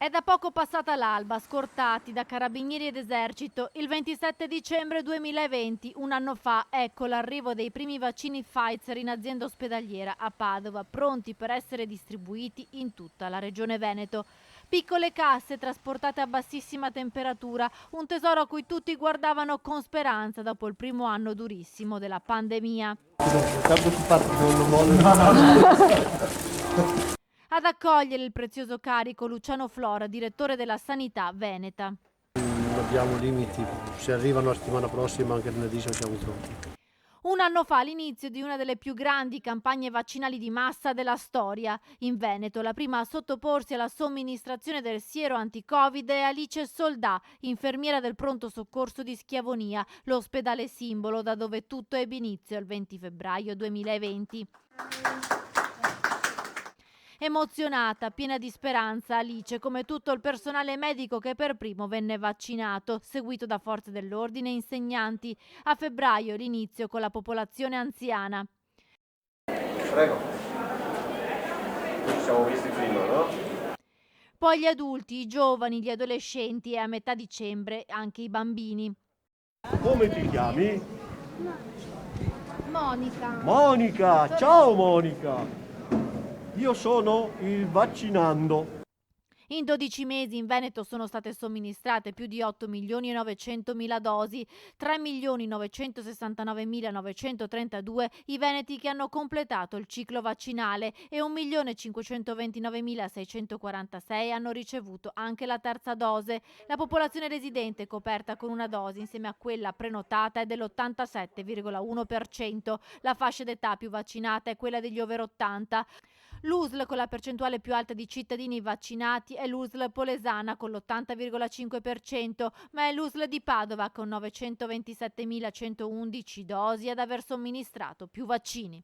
È da poco passata l'alba, scortati da carabinieri ed esercito. Il 27 dicembre 2020, un anno fa, ecco l'arrivo dei primi vaccini Pfizer in azienda ospedaliera a Padova, pronti per essere distribuiti in tutta la regione Veneto. Piccole casse trasportate a bassissima temperatura, un tesoro a cui tutti guardavano con speranza dopo il primo anno durissimo della pandemia. Ad accogliere il prezioso carico Luciano Flora, direttore della Sanità Veneta. Non abbiamo limiti, se arrivano la settimana prossima anche lunedì siamo pronti. Un anno fa l'inizio di una delle più grandi campagne vaccinali di massa della storia. In Veneto la prima a sottoporsi alla somministrazione del siero anti-Covid è Alice Soldà, infermiera del pronto soccorso di Schiavonia, l'ospedale simbolo da dove tutto ebbe inizio il 20 febbraio 2020. Emozionata, piena di speranza, Alice, come tutto il personale medico che per primo venne vaccinato, seguito da forze dell'ordine e insegnanti. A febbraio l'inizio con la popolazione anziana. Prego. Ci siamo visti prima, no? Poi gli adulti, i giovani, gli adolescenti e a metà dicembre anche i bambini. Come ti chiami? Monica. Monica! Ciao Monica! Io sono il vaccinando. In 12 mesi in Veneto sono state somministrate più di 8.900.000 dosi, 3.969.932 i veneti che hanno completato il ciclo vaccinale e 1.529.646 hanno ricevuto anche la terza dose. La popolazione residente coperta con una dose insieme a quella prenotata è dell'87,1%. La fascia d'età più vaccinata è quella degli over 80. L'USL con la percentuale più alta di cittadini vaccinati è l'USL Polesana con l'80,5%, ma è l'USL di Padova con 927.111 dosi ad aver somministrato più vaccini.